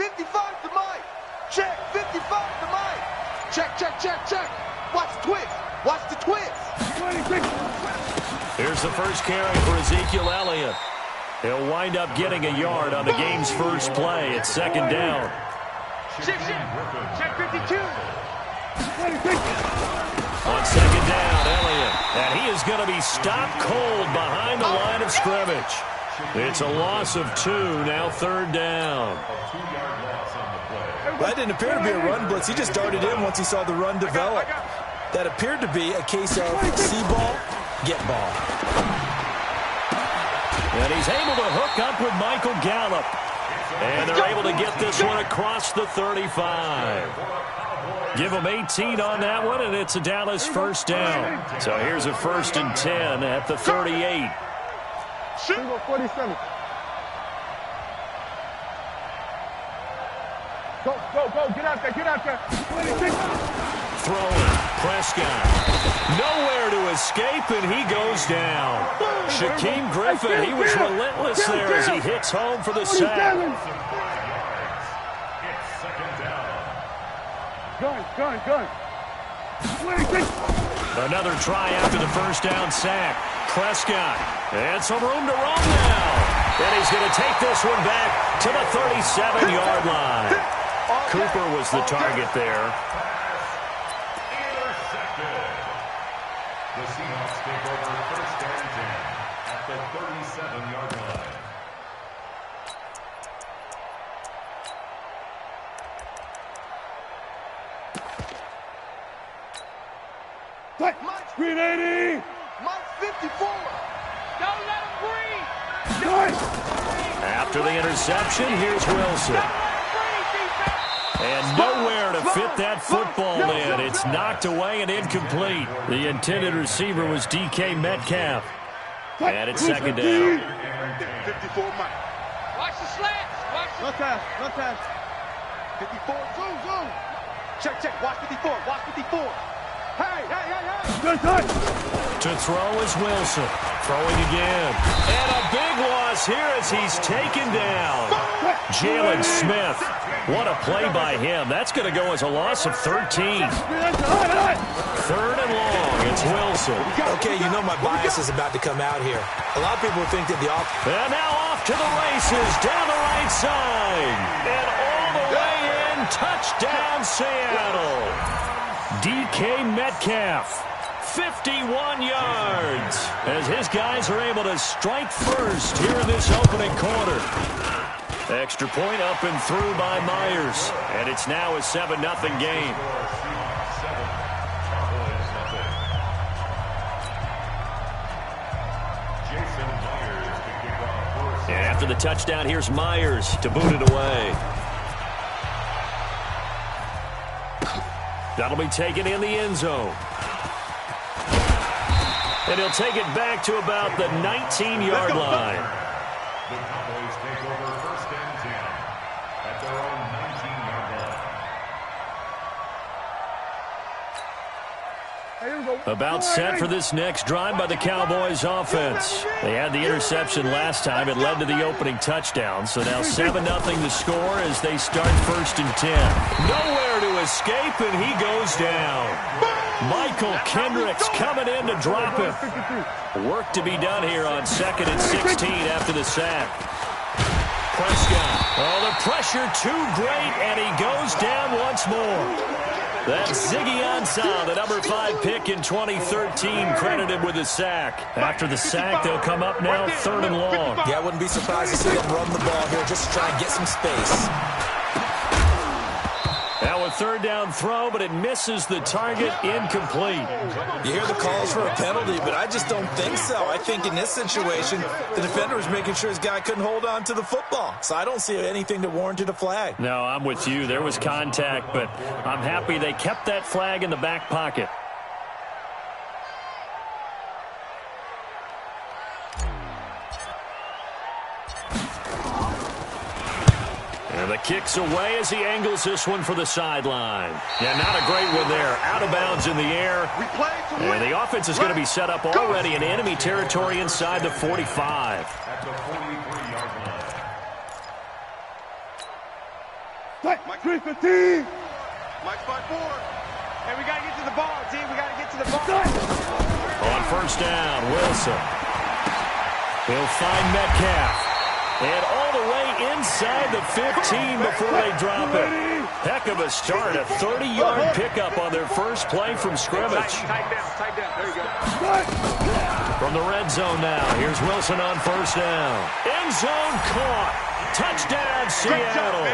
55 to Mike. Check, 55 to Mike. Check, check, check, check. Watch the twist. Watch the twist. Here's the first carry for Ezekiel Elliott. He'll wind up getting a yard on the game's first play. It's second down. Check 52. On second down, Elliott. And he is going to be stopped cold behind the line of scrimmage. It's a loss of 2, now third down. That didn't appear to be a run blitz. He just darted in once he saw the run develop. That appeared to be a case of see ball, get ball. And he's able to hook up with Michael Gallup. And they're able to get this one across the 35. Give him 18 on that one, and it's a Dallas first down. So here's a 1st and 10 at the 38. 47. Go, get out there. 26. Throwing, Prescott. Nowhere to escape, and he goes down. Shaquem Griffin, he was relentless there as he hits home for the sack. Gun. 26. Another try after the first down sack. Prescott, and some room to roam now. And he's going to take this one back to the 37-yard line. Cooper was the target there. Intercepted. The Seahawks take over 1st and 10 at the 37-yard line. Mike, screen 80. Mike 54. Don't let him breathe. After the interception, here's Wilson. And nowhere to fit that football in. It's knocked away and incomplete. The intended receiver was DK Metcalf. And it's second down. 54 Mike. Watch the slants. No pass. 54, zoom. Check. Watch 54. Hey. Good touch. To throw is Wilson. Throwing again. And a big loss here as he's taken down. Jalen Smith. What a play by him. That's going to go as a loss of 13. 3rd and long. It's Wilson. Okay, you know my bias is about to come out here. A lot of people think that the offense... And now off to the races down the right side. And all the way in. Touchdown, Seattle. DK Metcalf. 51 yards as his guys are able to strike first here in this opening quarter. Extra point up and through by Myers, and it's now a 7-0 game. And after the touchdown, here's Myers to boot it away. That'll be taken in the end zone. And he'll take it back to about the 19-yard line. The Cowboys take over 1st and 10 at their own 19-yard line. About set for this next drive by the Cowboys offense. They had the interception last time. It led to the opening touchdown. So now 7-0 the score as they start 1st and 10. Nowhere to escape, and he goes down. Michael Kendricks coming in to drop him. Work to be done here on 2nd and 16 after the sack. Prescott. Oh, the pressure too great, and he goes down once more. That's Ziggy Ansah, the number 5 pick in 2013, credited with a sack. After the sack, they'll come up now 3rd and long. Yeah, I wouldn't be surprised to see them run the ball here just to try and get some space. Now a 3rd down throw, but it misses the target, incomplete. You hear the calls for a penalty, but I just don't think so. I think in this situation, the defender was making sure his guy couldn't hold on to the football. So I don't see anything that warranted a flag. No, I'm with you. There was contact, but I'm happy they kept that flag in the back pocket. And the kick's away as he angles this one for the sideline. Yeah, not a great one there. Out of bounds in the air. And the offense is going to be set up already in enemy territory inside the 45. At the 43-yard line. 315. Mike's by 4. And we got to get to the ball, team. We got to get to the ball. On first down, Wilson. He'll find Metcalf. And all the way inside the 15 before they drop it. Heck of a start. A 30-yard pickup on their first play from scrimmage. Tight down. There you go. From the red zone now. Here's Wilson on first down. End zone caught. Touchdown, Seattle.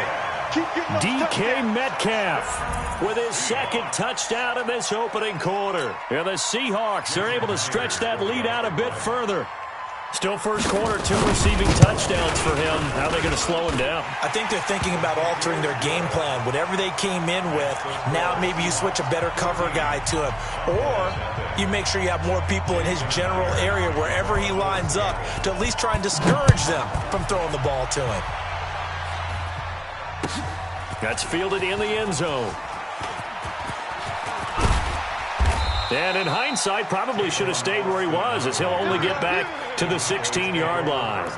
DK Metcalf with his second touchdown in this opening quarter. And the Seahawks are able to stretch that lead out a bit further. Still first quarter, 2 receiving touchdowns for him. How are they going to slow him down? I think they're thinking about altering their game plan. Whatever they came in with, now maybe you switch a better cover guy to him. Or you make sure you have more people in his general area wherever he lines up to at least try and discourage them from throwing the ball to him. That's fielded in the end zone. And in hindsight, probably should have stayed where he was, as he'll only get back to the 16-yard line.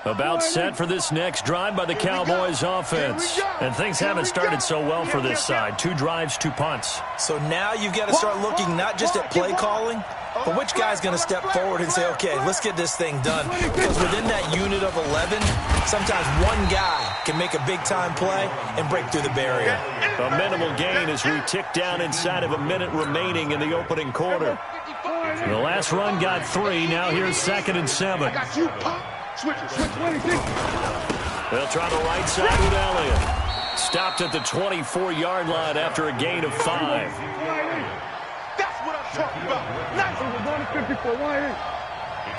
About set for this next drive by the Cowboys offense. And things haven't started so well for this side. 2 drives, 2 punts. So now you've got to start looking not just at play calling, but which guy's going to step forward and say, okay, let's get this thing done. Because within that unit of 11, sometimes one guy can make a big-time play and break through the barrier. A minimal gain as we tick down inside of a minute remaining in the opening quarter. The last run got 3. Now here's 2nd and 7. Switch. They'll try the right side with Elliott. Stopped at the 24-yard line after a gain of 5. That's what I'm talking about. Nice. It's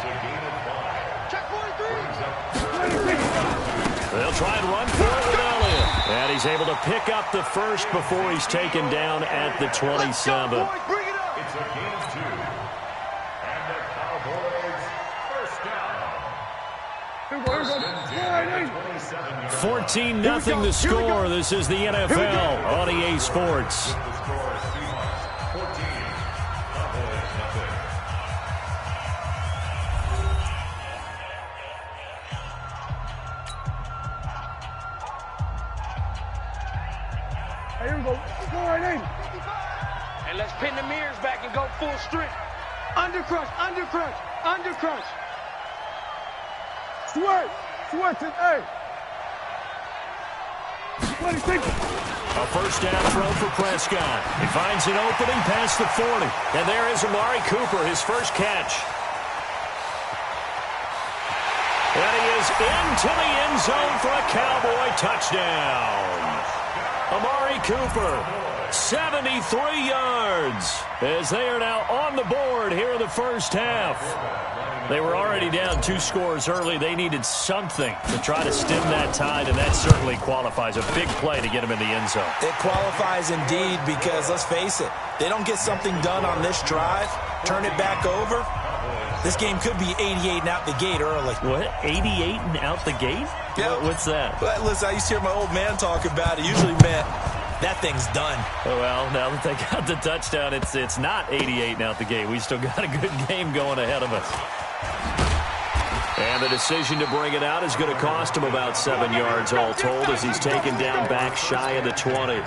a gain of 5. Check 43. They'll try and run for it with Elliott. And he's able to pick up the first before he's taken down at the 27. Bring it up. It's a gain of 2. And the Cowboys first down. 14-0 the score. This is the NFL on EA Sports. The score is Seahawks 14, Cowboys nothing. And let's pin the mirrors back and go full strength. Undercrush. Switch it, hey. A first down throw for Prescott. He finds an opening past the 40. And there is Amari Cooper, his first catch. And he is into the end zone for a Cowboy touchdown. Amari Cooper, 73 yards, as they are now on the board here in the first half. They were already down 2 scores early. They needed something to try to stem that tide, and that certainly qualifies. A big play to get them in the end zone. It qualifies indeed because, let's face it, they don't get something done on this drive, turn it back over, this game could be 88 and out the gate early. What? 88 and out the gate? Yeah. What's that? But listen, I used to hear my old man talk about it. Usually meant that thing's done. Oh, well, now that they got the touchdown, it's not 88 and out the gate. We still got a good game going ahead of us. And the decision to bring it out is going to cost him about 7 yards all told as he's taken down back shy of the 20.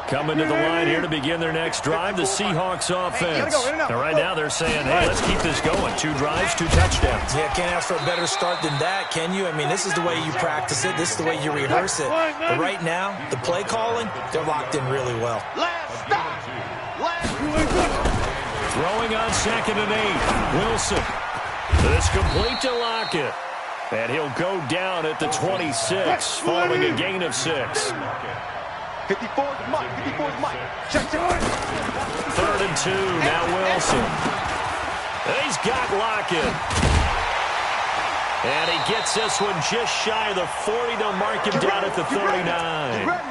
Coming to the line here to begin their next drive, the Seahawks offense. Now, right now they're saying, hey, let's keep this going. 2 drives, 2 touchdowns. Yeah, can't ask for a better start than that, can you? I mean, this is the way you practice it. This is the way you rehearse it. But right now, the play calling, they're locked in really well. Last stop. Throwing on 2nd and 8. Wilson. This complete to Lockett. And he'll go down at the 26, following a gain of 6. 54's Mike. 54's Mike. Check. 3rd and 2. Now Wilson. And he's got Lockett. And he gets this one just shy of the 40. They'll mark him down at the 39.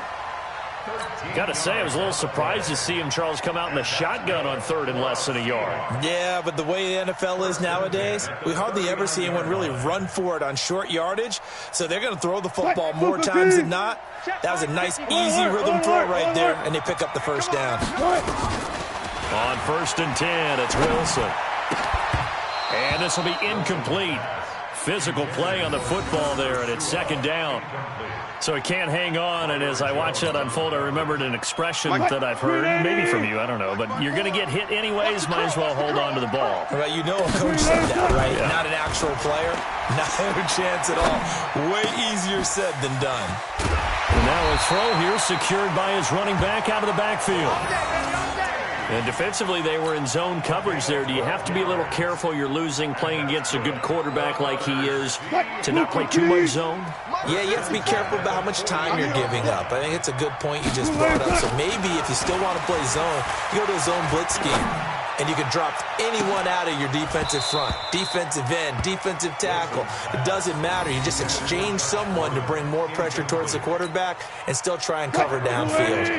Got to say, I was a little surprised to see him, Charles, come out in the shotgun on 3rd and less than a yard. Yeah, but the way the NFL is nowadays, we hardly ever see anyone really run for it on short yardage. So they're going to throw the football more times than not. That was a nice, easy rhythm throw right there, and they pick up the first down. On 1st and 10, it's Wilson. And this will be incomplete. Physical play on the football there, and it's 2nd down. So he can't hang on, and as I watch that unfold, I remembered an expression that I've heard, maybe from you, I don't know, but you're going to get hit anyways, might as well hold on to the ball. Right, you know a coach said that, right? Yeah. Not an actual player. Not a chance at all. Way easier said than done. And now a throw here secured by his running back out of the backfield. And defensively, they were in zone coverage there. Do you have to be a little careful? You're losing, playing against a good quarterback like he is, to not play too much zone? Yeah, you have to be careful about how much time you're giving up. I think it's a good point you just brought up. So maybe if you still want to play zone, you go to a zone blitz scheme. And you can drop anyone out of your defensive front, defensive end, defensive tackle. It doesn't matter. You just exchange someone to bring more pressure towards the quarterback and still try and cover downfield.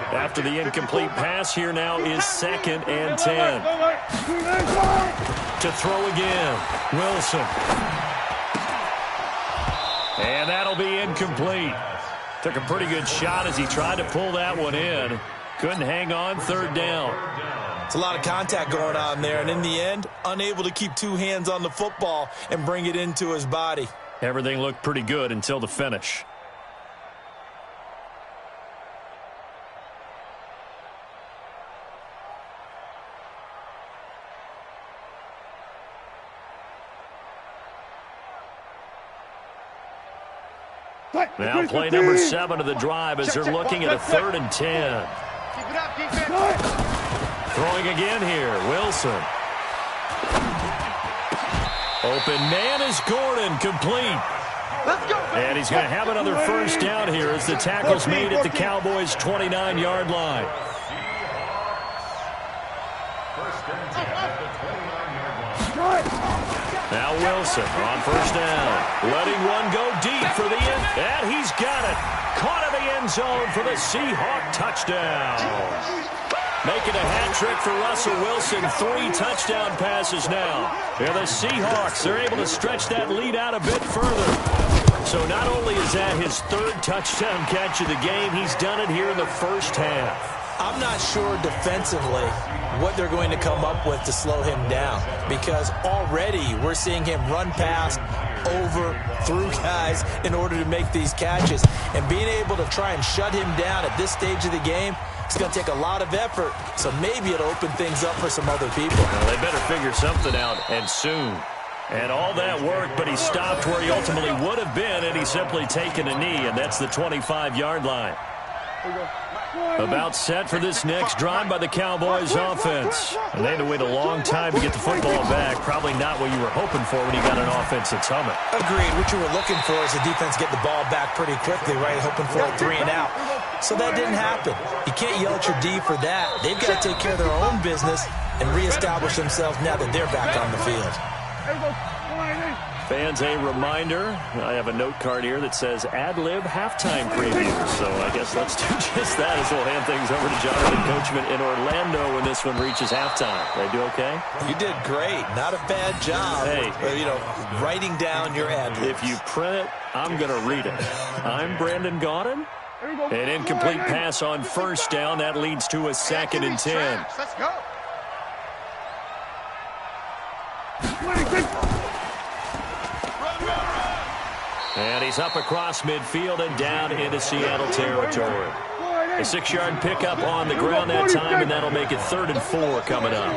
After the incomplete pass, here now is 2nd and 10. To throw again, Wilson. And that'll be incomplete. Took a pretty good shot as he tried to pull that one in. Couldn't hang on, 3rd down. It's a lot of contact going on there, and in the end, unable to keep 2 hands on the football and bring it into his body. Everything looked pretty good until the finish. Now play number 7 of the drive as they're looking at a 3rd and 10. Keep it up, defense. Throwing again here, Wilson. Open man is Gordon, complete. Let's go. And he's going to have another 1st down here as the tackle's made at the Cowboys' 29-yard line. Now Wilson on 1st down. Letting one go deep for the end. And he's got it. Caught in the end zone for the Seahawk touchdown. Making a hat trick for Russell Wilson. 3 touchdown passes now. Yeah, the Seahawks, they're able to stretch that lead out a bit further. So not only is that his 3rd touchdown catch of the game, he's done it here in the 1st half. I'm not sure defensively what they're going to come up with to slow him down, because already we're seeing him run past, over, through guys in order to make these catches. And being able to try and shut him down at this stage of the game, it's going to take a lot of effort, so maybe it'll open things up for some other people. Well, they better figure something out, and soon. And all that work, but he stopped where he ultimately would have been, and he's simply taken a knee, and that's the 25-yard line. About set for this next drive by the Cowboys offense. And they had to wait a long time to get the football back. Probably not what you were hoping for when you got an offense that's humming. Agreed. What you were looking for is the defense get the ball back pretty quickly, right? Hoping for a 3 and out. So that didn't happen. You can't yell at your D for that. They've got to take care of their own business and reestablish themselves now that they're back on the field. Fans, a reminder, I have a note card here that says ad-lib halftime preview. So I guess let's do just that as we'll hand things over to Jonathan Coachman in Orlando when this one reaches halftime. They do okay? You did great. Not a bad job. Hey, writing down your ad-libs. If you print it, I'm going to read it. I'm Brandon Gaudin. An incomplete pass on 1st down. That leads to a 2nd and 10. Let's go. And he's up across midfield and down into Seattle territory. A 6-yard pickup on the ground that time, and that'll make it 3rd and 4 coming up.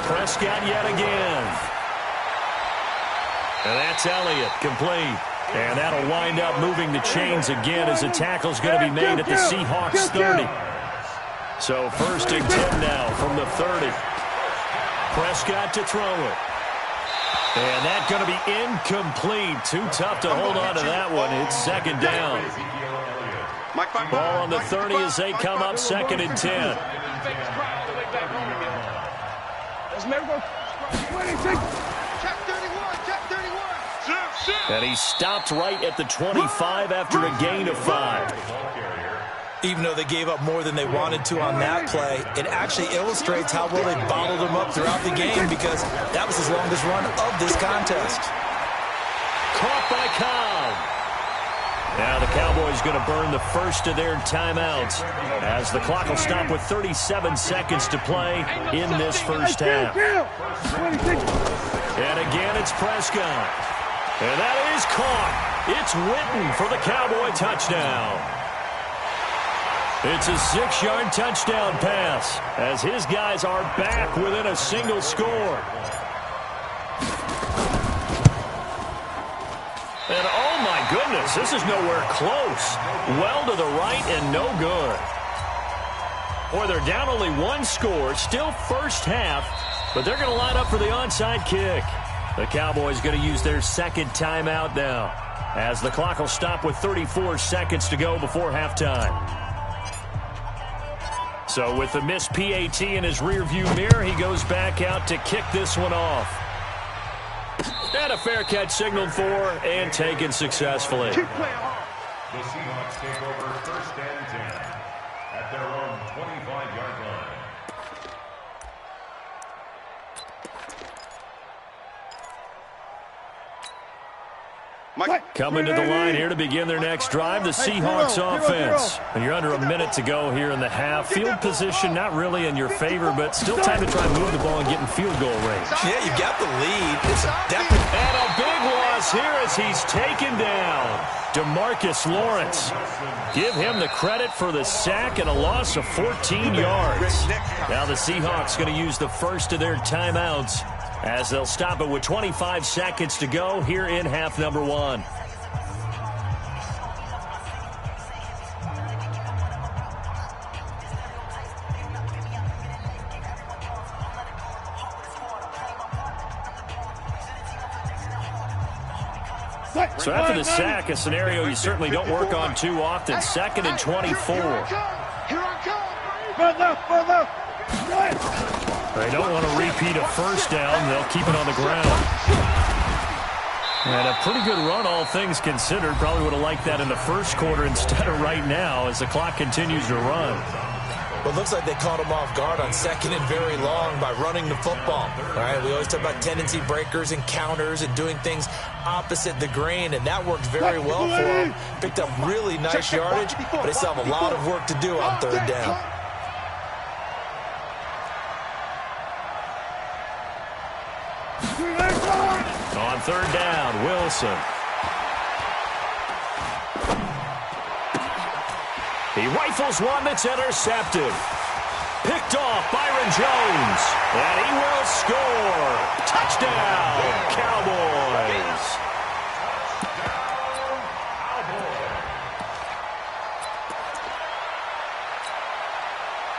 Prescott yet again. And that's Elliott, complete. And that'll wind up moving the chains again as the tackle's going to be made at the Seahawks 30. So 1st and 10 now from the 30. Prescott to throw it. And that's going to be incomplete. Too tough to hold on to that one. It's 2nd down. Ball on the 30 as they come up 2nd and 10. And he stopped right at the 25 after a gain of 5. Even though they gave up more than they wanted to on that play, it actually illustrates how well they bottled them up throughout the game, because that was his longest run of this contest. Caught by Cobb. Now the Cowboys going to burn the first of their timeouts as the clock will stop with 37 seconds to play in this first half. And again, it's Prescott. And that is caught. It's Witten for the Cowboy touchdown. It's a 6-yard touchdown pass as his guys are back within a single score. And oh my goodness, this is nowhere close. Well to the right and no good. Boy, they're down only one score, still first half, but they're going to line up for the onside kick. The Cowboys going to use their second timeout now as the clock will stop with 34 seconds to go before halftime. So with the missed PAT in his rearview mirror, he goes back out to kick this one off. And a fair catch signaled for and taken successfully. The Seahawks take over first and 10 at their own 25-yard line. Coming to the line here to begin their next drive, the Seahawks offense. And you're under a minute to go here in the half. Field position not really in your favor, but still time to try and move the ball and get in field goal range. Yeah, you got the lead. It's a definite. And a big loss here as he's taken down. DeMarcus Lawrence. Give him the credit for the sack and a loss of 14 yards. Now the Seahawks going to use the first of their timeouts as they'll stop it with 25 seconds to go here in half number one. So after the sack, a scenario you certainly don't work on too often. 2nd and 24. They don't want to repeat a first down. They'll keep it on the ground. And a pretty good run, all things considered. Probably would have liked that in the first quarter instead of right now as the clock continues to run. Well, it looks like they caught him off guard on 2nd and very long by running the football. All right, we always talk about tendency breakers and counters and doing things opposite the grain, and that worked very well for him. Picked up really nice yardage, but they still have a lot of work to do on 3rd down. On 3rd down, Wilson. He rifles one that's intercepted. Picked off Byron Jones. And he will score. Touchdown, Cowboys.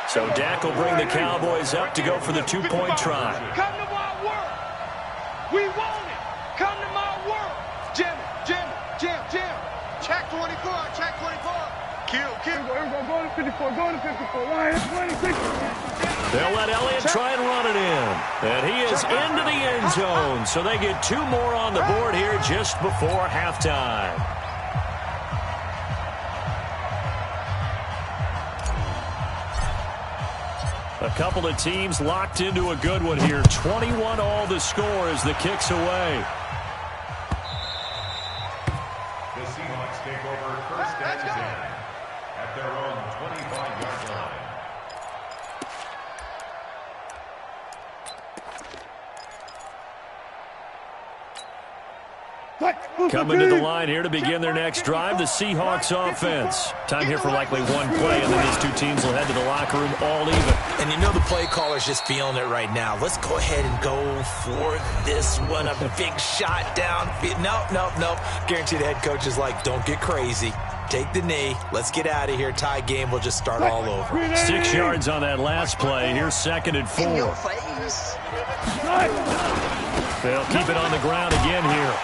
So Dak will bring the Cowboys up to go for the 2-point try. Come to my world. We want it. Come to my world. Jim. Check 24. Check 24. Kill. Go to 54. Go to 54. Line 26. They'll let Elliott try and run it in. And he is into the end zone. So they get 2 more on the board here just before halftime. A couple of teams locked into a good one here. 21 all the score as the kick's away. The Seahawks take over first and 10 at their own 25-yard line. Coming to the line here to begin their next drive, the Seahawks offense. Time here for likely one play, and then these two teams will head to the locker room all even. And you know the play caller's just feeling it right now. Let's go ahead and go for this one. A big shot down. Nope. Guarantee the head coach is like, don't get crazy. Take the knee. Let's get out of here. Tie game. We'll just start all over. 6 yards on that last play. Here's 2nd and 4. They'll keep it on the ground again here.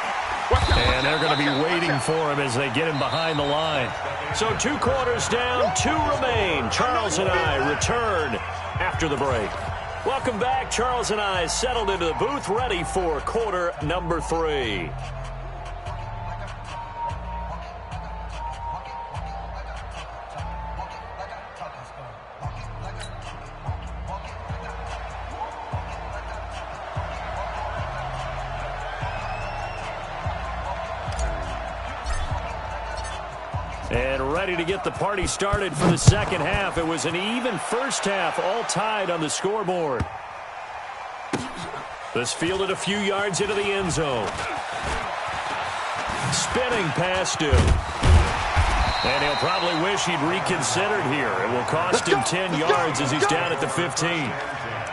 And they're going to be waiting for him as they get him behind the line. So 2 quarters down, 2 remain. Charles and I return after the break. Welcome back. Charles and I settled into the booth, ready for quarter number 3. And ready to get the party started for the second half. It was an even first half, all tied on the scoreboard. This fielded a few yards into the end zone. Spinning pass due. And he'll probably wish he'd reconsidered here. It will cost him 10 yards as he's down at the 15.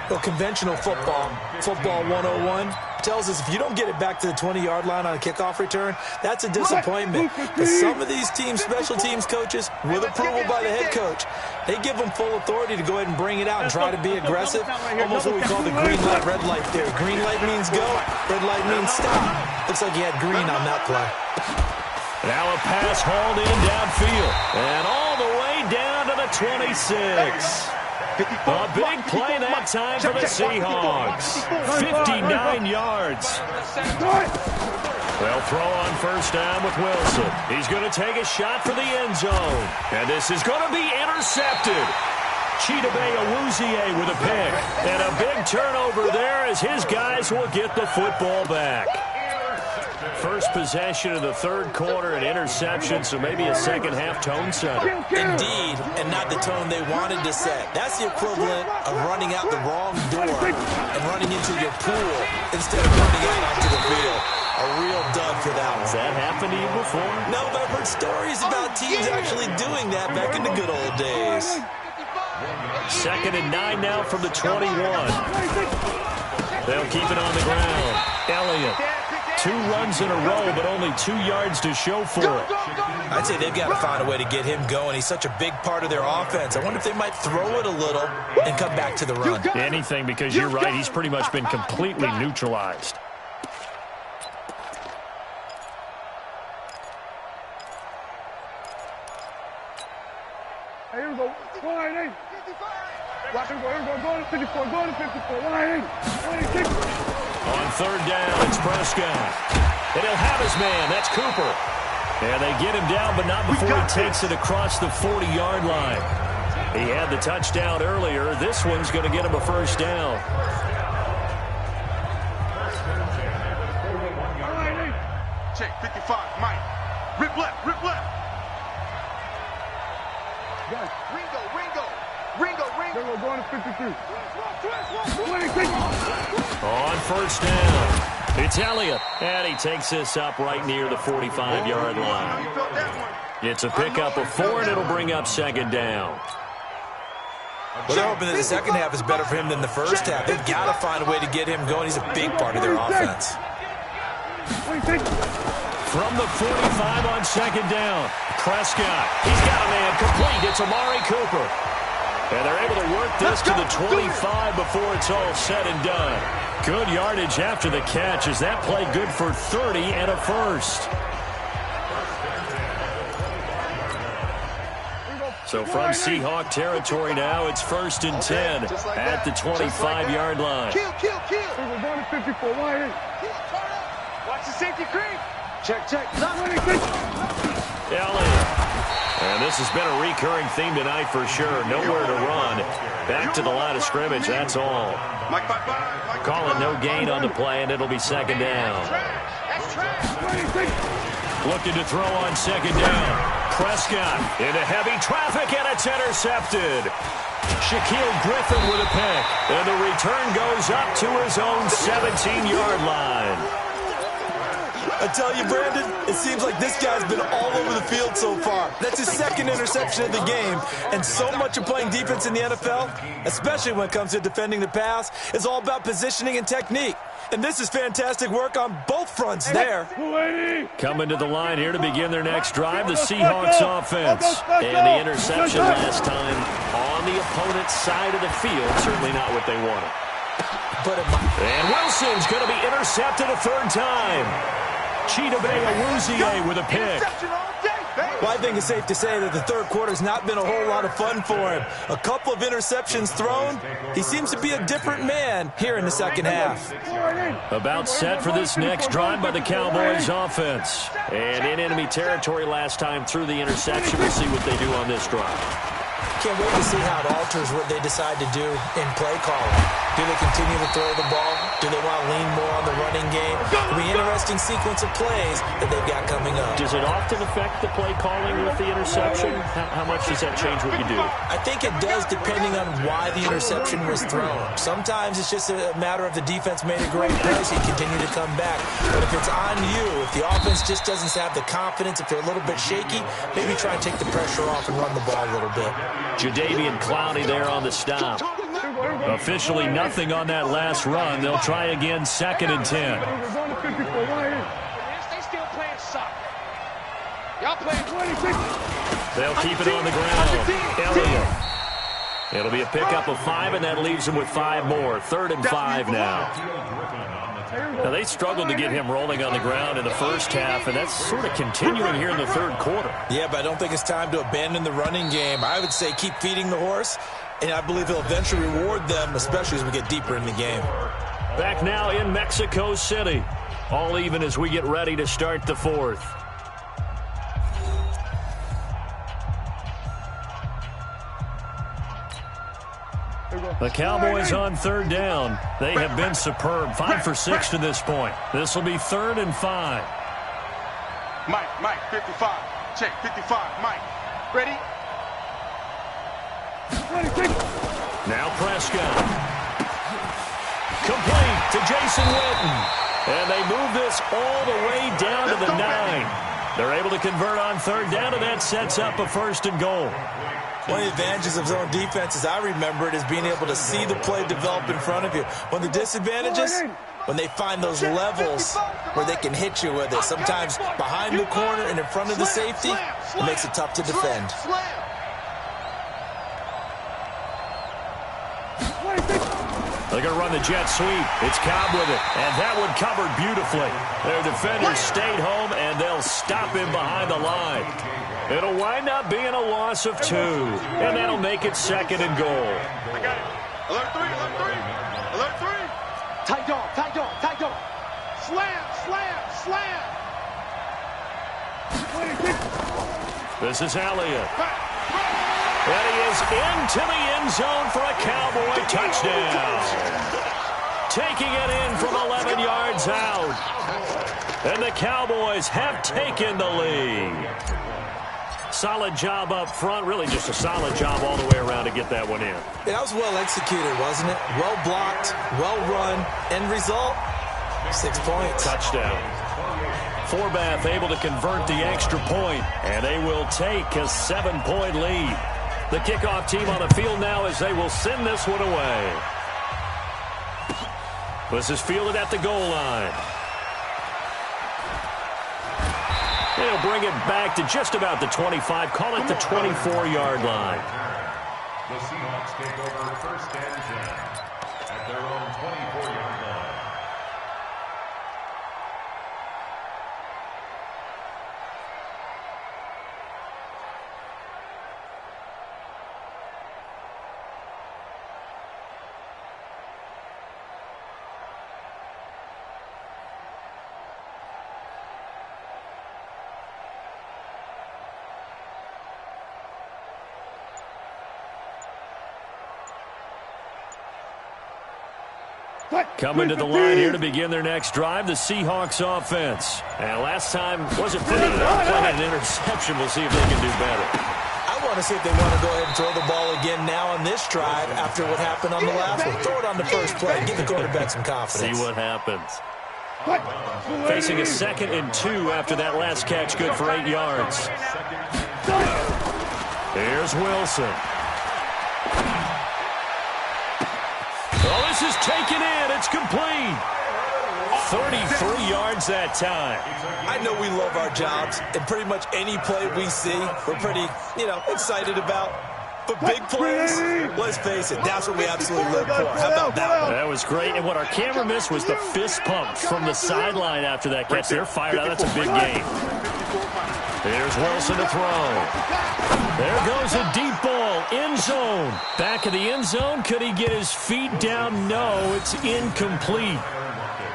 Well, conventional football 101, tells us if you don't get it back to the 20-yard line on a kickoff return, that's a disappointment. But some of these teams, special teams coaches, with approval by the head coach, they give them full authority to go ahead and bring it out and try to be aggressive. Almost what we call the green light, red light theory. Green light means go, red light means stop. Looks like he had green on that play. Now a pass hauled in downfield. And all the way down to the 26. A big play that time for the Seahawks. 59 yards. They'll throw on first down with Wilson. He's going to take a shot for the end zone. And this is going to be intercepted. Chidobe Awuzie with a pick. And a big turnover there as his guys will get the football back. First possession of the third quarter, an interception, so maybe a second-half tone setter. Indeed, and not the tone they wanted to set. That's the equivalent of running out the wrong door and running into your pool instead of running out onto the field. A real dud for that one. Has that happened to you before? No, but I've heard stories about teams actually doing that back in the good old days. 2nd and 9 now from the 21. They'll keep it on the ground. Elliott. 2 runs in a row, but only 2 yards to show for it. I'd say they've got to find a way to get him going. He's such a big part of their offense. I wonder if they might throw it a little and come back to the run. Anything, because you're right. He's pretty much been completely neutralized. Hey, here we go. Go ahead, watch him go. Here we go. Go to 54. Go to 54. Go ahead. On third down, it's Prescott. And he'll have his man. That's Cooper. And they get him down, but not before he takes it across the 40-yard line. He had the touchdown earlier. This one's going to get him a first down. Check 55, Mike. Rip left, rip left. Ringo, going to 53. On first down, it's Elliott. And he takes this up right near the 45-yard line. It's a pickup of 4, and it'll bring up second down. Well, they're hoping that the second half is better for him than the first half. They've got to find a way to get him going. He's a big part of their offense. From the 45 on second down, Prescott. He's got a man complete. It's Amari Cooper. And they're able to work this to the 25 before it's all said and done. Good yardage after the catch as that play good for 30 and a first. So from Seahawk territory now, it's 1st and 10 at the 25-yard line. Kill. We're going to 54. Watch the safety creep. Check. Elliott. And this has been a recurring theme tonight for sure. Nowhere to run. Back to the line of scrimmage, that's all. Calling no gain on the play, and it'll be second down. Looking to throw on second down. Prescott into heavy traffic, and it's intercepted. Shaquille Griffin with a pick. And the return goes up to his own 17-yard line. I tell you, Brandon, it seems like this guy's been all over the field so far. That's his second interception of the game. And so much of playing defense in the NFL, especially when it comes to defending the pass, is all about positioning and technique. And this is fantastic work on both fronts there. Coming to the line here to begin their next drive, the Seahawks offense. And the interception last time on the opponent's side of the field. Certainly not what they wanted. And Wilson's going to be intercepted a third time. Chidobe Awuzie with a pick. Well, I think it's safe to say that the third quarter's not been a whole lot of fun for him. A couple of interceptions thrown. He seems to be a different man here in the second half. About set for this next drive by the Cowboys offense. And in enemy territory last time through the interception. We'll see what they do on this drive. Can't wait to see how it alters what they decide to do in play calling. Do they continue to throw the ball? Do they want to lean more on the running game? It'll be an interesting sequence of plays that they've got coming up. Does it often affect the play calling with the interception? How much does that change what you do? I think it does, depending on why the interception was thrown. Sometimes it's just a matter of the defense made a great play, so you continue to come back. But if it's on you, if the offense just doesn't have the confidence, if they're a little bit shaky, maybe try and take the pressure off and run the ball a little bit. Jadeveon Clowney there on the stop. Officially nothing on that last run. They'll try again, 2nd and 10. We're going to 54. They still playing soccer. Y'all playing 26. They'll keep it on the ground. Elliott. It'll be a pickup of 5, and that leaves him with 5 more. 3rd and 5 now. Now, they struggled to get him rolling on the ground in the first half, and that's sort of continuing here in the 3rd quarter. Yeah, but I don't think it's time to abandon the running game. I would say keep feeding the horse, and I believe he'll eventually reward them, especially as we get deeper in the game. Back now in Mexico City. All even as we get ready to start the 4th. The Cowboys on 3rd down. They have been superb. 5 for 6 to this point. This will be 3rd and 5. Mike, 55. Check, 55. Mike. Ready? 26. Now Prescott. Complete to Jason Witten. And they move this all the way down to the 9. They're able to convert on 3rd down, and that sets up a 1st and goal. One of the advantages of zone defense, as I remember it, is being able to see the play develop in front of you. One of the disadvantages, when they find those levels where they can hit you with it. Sometimes behind the corner and in front of the safety, it makes it tough to defend. They're going to run the jet sweep. It's Cobb with it, and that one covered beautifully. Their defenders stayed home, and they'll stop him behind the line. It'll wind up being a loss of 2, and that'll make it 2nd and goal. I got it. Alert 3, alert 3. Alert 3. Tight dog. Slam. 26. This is Elliott. And he is into the end zone for a Cowboy touchdown. Taking it in from 11 yards out. And the Cowboys have taken the lead. Solid job up front. Really just a solid job all the way around to get that one in. That was well executed, wasn't it? Well blocked, well run. End result, 6 points. Touchdown. Forbath able to convert the extra point, and they will take a 7-point lead. The kickoff team on the field now as they will send this one away. This is fielded at the goal line. They'll bring it back to just about the 25, call it the 24-yard line. The Seahawks take over 1st and 10 at their own 24-yard line. Coming to the line here to begin their next drive, the Seahawks offense. And last time wasn't pretty enough. Playing an interception. We'll see if they can do better. I want to see if they want to go ahead and throw the ball again now on this drive after what happened on the last one. Throw it on the first play. Give the quarterback some confidence. See what happens. Facing a 2nd and 2 after that last catch, good for 8 yards. Here's Wilson. Oh, this is taken in. It's complete. 33 yards that time. I know we love our jobs, and pretty much any play we see, we're pretty, excited about. But big plays, let's face it, that's what we absolutely live for. How about that one? That was great. And what our camera missed was the fist pump from the sideline after that catch. They're fired out. That's a big game. Here's Wilson to throw. There goes a deep ball. End zone. Back of the end zone. Could he get his feet down? No, it's incomplete.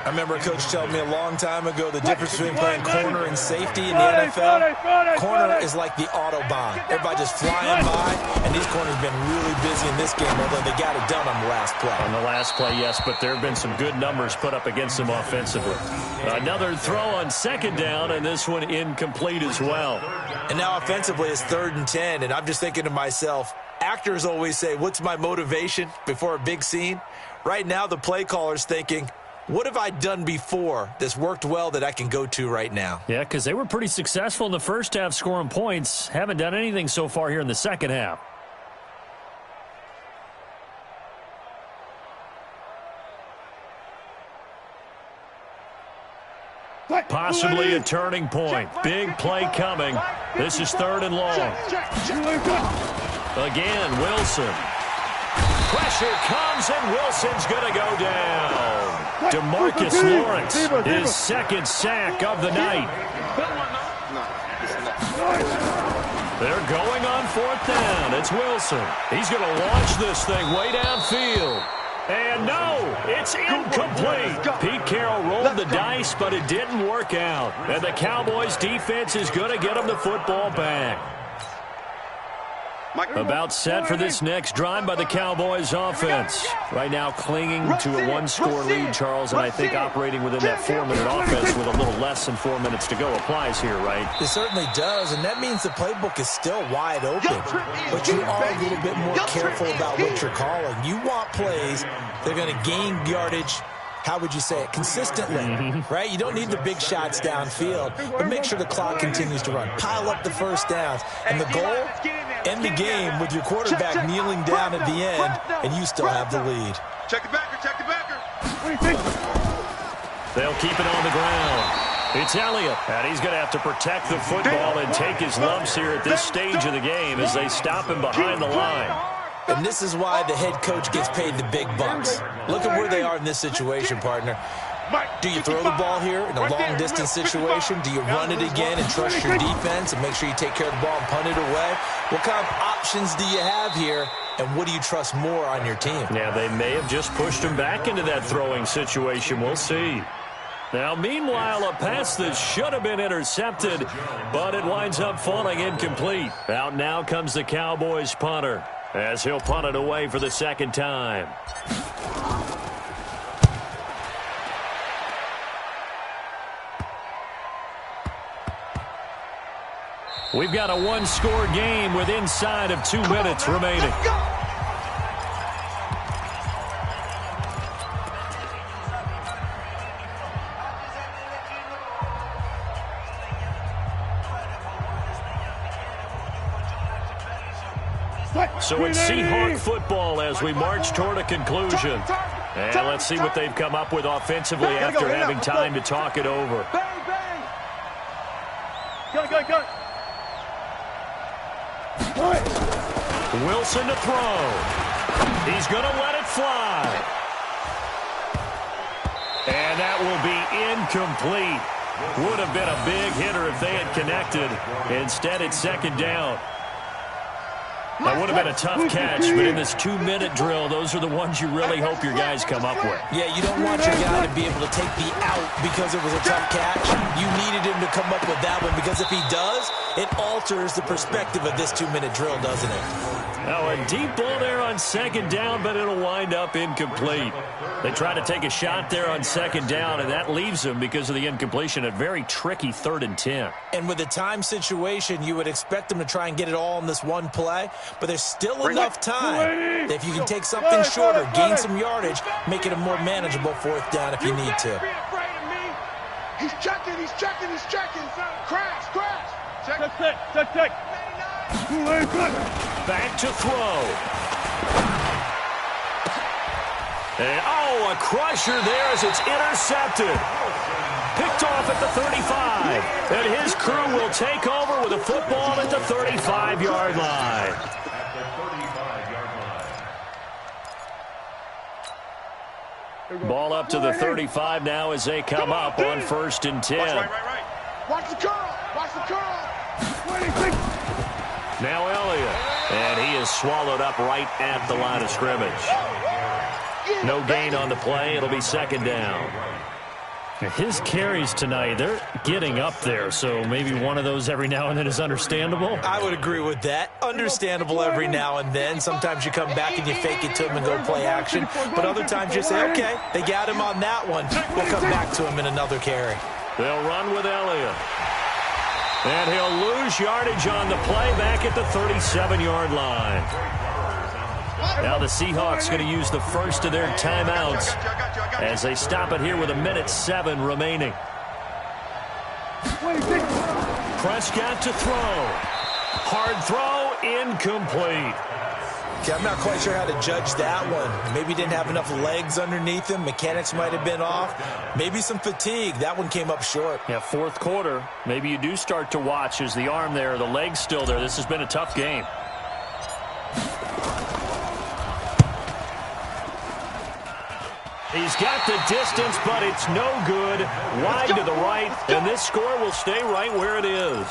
I remember a coach telling me a long time ago the difference between playing corner and safety in the NFL. Corner is like the Autobahn. Everybody just flying by, and these corners have been really busy in this game, although they got it done on the last play. On the last play, yes, but there have been some good numbers put up against them offensively. Another throw on second down, and this one incomplete as well. And now offensively it's 3rd and 10, and I'm just thinking to myself, actors always say, what's my motivation before a big scene? Right now the play caller's thinking, what have I done before that's worked well that I can go to right now? Yeah, because they were pretty successful in the first half scoring points. Haven't done anything so far here in the second half. Possibly a turning point. Big play coming. This is 3rd and long. Again, Wilson. Pressure comes, and Wilson's going to go down. DeMarcus Lawrence, his 2nd sack of the night. They're going on 4th down. It's Wilson. He's going to launch this thing way downfield. And no, it's incomplete. Pete Carroll rolled the dice, but it didn't work out. And the Cowboys' defense is going to get him the football back. About set for this next drive by the Cowboys offense. Right now clinging to a 1-score lead, Charles, and I think operating within that 4-minute offense with a little less than 4 minutes to go applies here, right? It certainly does, and that means the playbook is still wide open. But you are a little bit more careful about what you're calling. You want plays that are going to gain yardage, how would you say it, consistently, right? You don't need the big shots downfield, but make sure the clock continues to run. Pile up the first downs. And the goal, end the game with your quarterback kneeling down at the end, and you still have the lead. Check the backer, check the backer. They'll keep it on the ground. It's Elliott, and he's going to have to protect the football and take his lumps here at this stage of the game as they stop him behind the line. And this is why the head coach gets paid the big bucks. Look at where they are in this situation, partner. Do you throw the ball here in a long-distance situation? Do you run it again and trust your defense and make sure you take care of the ball and punt it away? What kind of options do you have here, and what do you trust more on your team? Yeah, they may have just pushed him back into that throwing situation. We'll see. Now, meanwhile, a pass that should have been intercepted, but it winds up falling incomplete. Out now comes the Cowboys punter, as he'll punt it away for the 2nd time. We've got a 1-score game with inside of 2 minutes remaining. So it's Seahawk football as we march toward a conclusion. And let's see what they've come up with offensively after having time to talk it over. Go. Wilson to throw. He's going to let it fly. And that will be incomplete. Would have been a big hitter if they had connected. Instead, it's 2nd down. That would have been a tough catch, but in this 2-minute drill, those are the ones you really hope your guys come up with. Yeah, you don't want your guy to be able to take the out because it was a tough catch. You needed him to come up with that one, because if he does, it alters the perspective of this 2-minute drill, doesn't it? Now, a deep ball there on 2nd down, but it'll wind up incomplete. They try to take a shot there on 2nd down, and that leaves them, because of the incompletion, a very tricky 3rd and 10. And with the time situation, you would expect them to try and get it all in this one play, but there's still enough time that if you can take something shorter, gain some yardage, make it a more manageable 4th down if you need to. He's checking. Crash. Check. Back to throw. And, a crusher there as it's intercepted. Picked off at the 35. And his crew will take over with a football at the 35-yard line. Ball up to the 35 now as they come up on 1st and 10. Right. Watch the curl. Now Elliott. And he is swallowed up right at the line of scrimmage. No gain on the play. It'll be 2nd down. His carries tonight, they're getting up there, so maybe one of those every now and then is understandable. I would agree with that. Understandable every now and then. Sometimes you come back and you fake it to him and go play action. But other times you say, okay, they got him on that one. We'll come back to him in another carry. They'll run with Elliott. And he'll lose yardage on the play back at the 37-yard line. Now the Seahawks going to use the first of their timeouts as they stop it here with 1:07 remaining. Prescott to throw. Hard throw, incomplete. Okay, I'm not quite sure how to judge that one. Maybe he didn't have enough legs underneath him. Mechanics might have been off. Maybe some fatigue. That one came up short. Yeah, fourth quarter. Maybe you do start to watch as the arm there, the leg's still there. This has been a tough game. He's got the distance, but it's no good. Wide to the right, and this score will stay right where it is.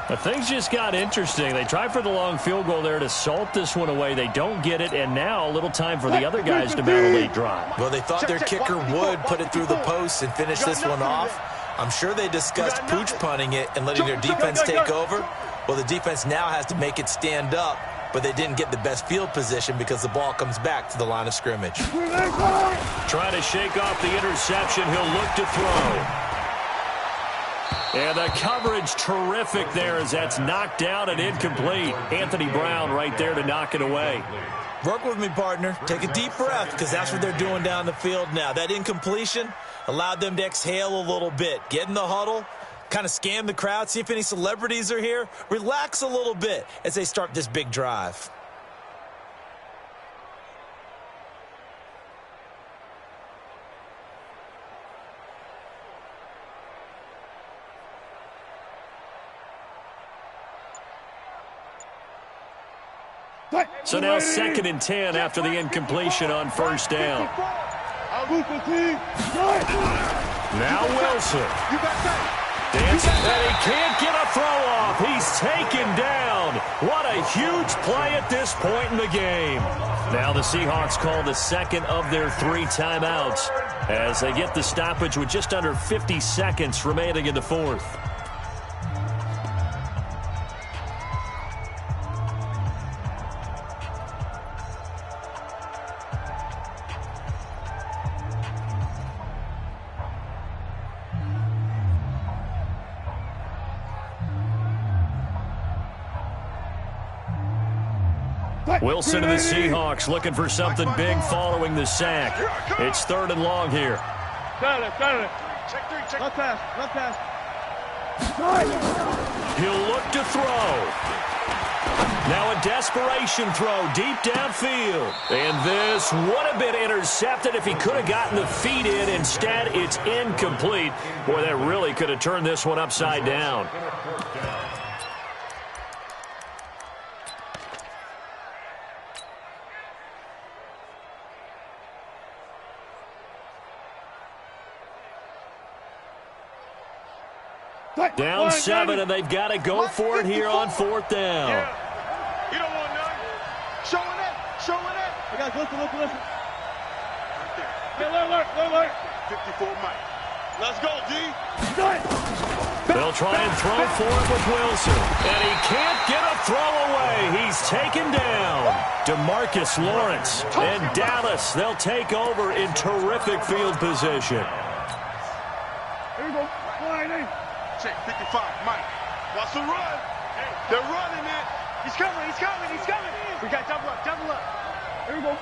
But things just got interesting. They tried for the long field goal there to salt this one away. They don't get it, and now a little time for the other guys to mount a late drive. Well, they thought their kicker would put it through the post and finish this one off. I'm sure they discussed pooch punting it and letting their defense take over. Well, the defense now has to make it stand up, but they didn't get the best field position because the ball comes back to the line of scrimmage. Trying to shake off the interception. He'll look to throw. And the coverage terrific there as that's knocked down and incomplete. Anthony Brown right there to knock it away. Work with me, partner. Take a deep breath because that's what they're doing down the field now. That incompletion allowed them to exhale a little bit. Get in the huddle. Kind of scan the crowd, see if any celebrities are here. Relax a little bit as they start this big drive. So now 2nd and 10 after the incompletion on first down. Now Wilson. Dancing, and he can't get a throw off. He's taken down. What a huge play at this point in the game. Now the Seahawks call the second of their 3 timeouts as they get the stoppage with just under 50 seconds remaining in the fourth. Wilson and the Seahawks looking for something big following the sack. It's 3rd and long here. Check 3. Left pass. He'll look to throw. Now a desperation throw deep downfield. And this would have been intercepted if he could have gotten the feet in. Instead, it's incomplete. Boy, that really could have turned this one upside down. Down 7, and they've got to go for it here on 4th down. You don't want none. Showing it. I got listen. Right there. Hey, alert. 54 Mike. Let's go, D. They'll try and throw for it with Wilson. And he can't get a throw away. He's taken down. DeMarcus Lawrence and Dallas, they'll take over in terrific field position. Here we go. Check 55 Mike. Watch the run. They're running it. He's coming. We got double up. Here we go.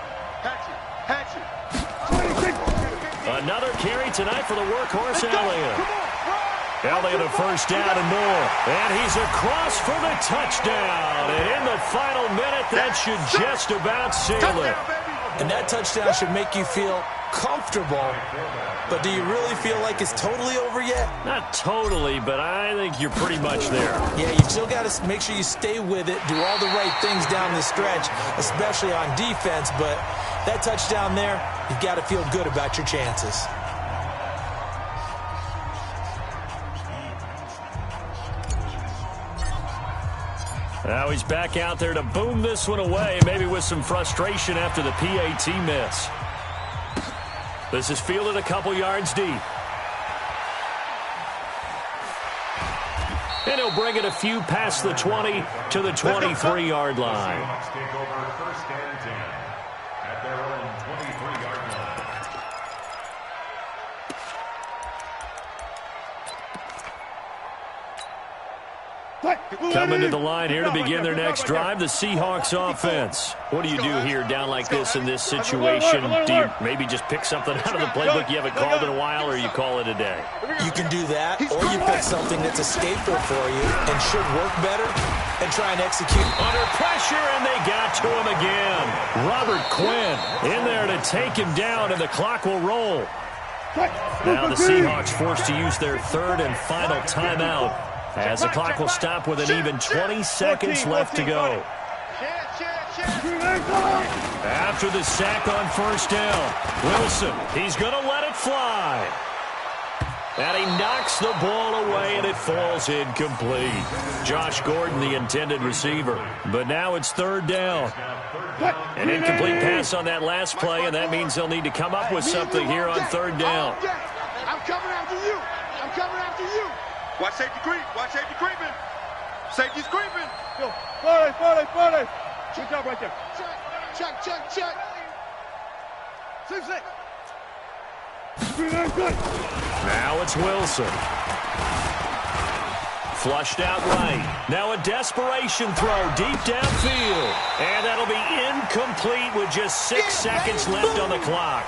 Hatchet. Another carry tonight for the workhorse, Elliott. Elliott a first down and more. And he's across for the touchdown. And in the final minute, that should just about seal it. And that touchdown should make you feel comfortable. But do you really feel like it's totally over yet? Not totally, but I think you're pretty much there. Yeah, you've still got to make sure you stay with it, do all the right things down the stretch, especially on defense. But that touchdown there, you've got to feel good about your chances. Now he's back out there to boom this one away, maybe with some frustration after the PAT miss. This is fielded a couple yards deep. And he'll bring it a few past the 20 to the 23-yard line. Seahawks take over first and 10 at their own 23-yard line. Coming to the line here to begin their next drive, the Seahawks offense. What do you do here down like this in this situation? Do you maybe just pick something out of the playbook you haven't called in a while, or you call it a day? You can do that, or you pick something that's a staple for you and should work better and try and execute. Under pressure, and they got to him again. Robert Quinn in there to take him down, and the clock will roll. Now the Seahawks forced to use their third and final timeout, as the clock will stop with an even 20 seconds left to go. After the sack on first down, Wilson, he's going to let it fly. And he knocks the ball away, and it falls incomplete. Josh Gordon, the intended receiver. But now it's third down. An incomplete pass on that last play, and that means they'll need to come up with something here on third down. I'm coming after you. I'm coming after you. Watch safety creep. Watch safety creeping. Safety's creeping. Go. Forward. Good job right there. Check. Six. Now it's Wilson. Flushed out right. Now a desperation throw deep downfield. And that'll be incomplete with just 6 seconds left on the clock.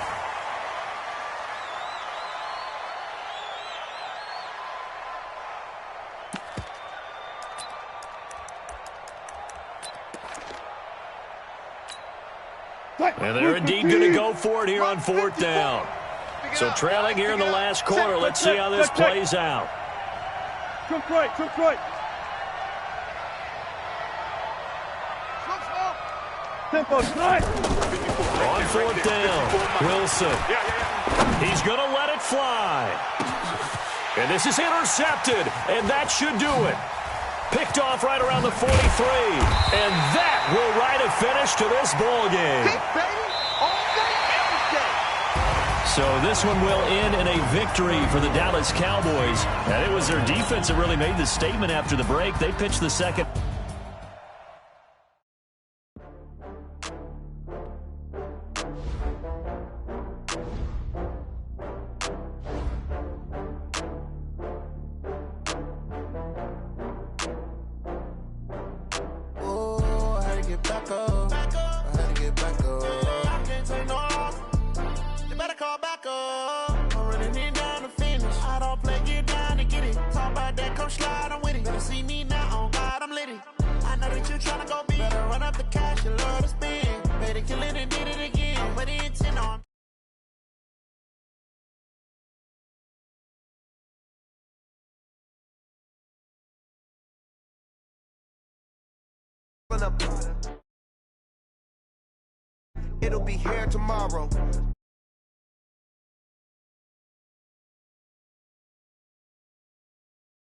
And they're indeed going to go for it here on fourth down. So trailing here in the last quarter. Let's see how this plays out. Trump right. Tempo, right. On fourth down, Wilson. He's going to let it fly. And this is intercepted, and that should do it. Picked off right around the 43. And that will write a finish to this ball game. So this one will end in a victory for the Dallas Cowboys. And it was their defense that really made the statement after the break. They pitched the second. It'll be here tomorrow.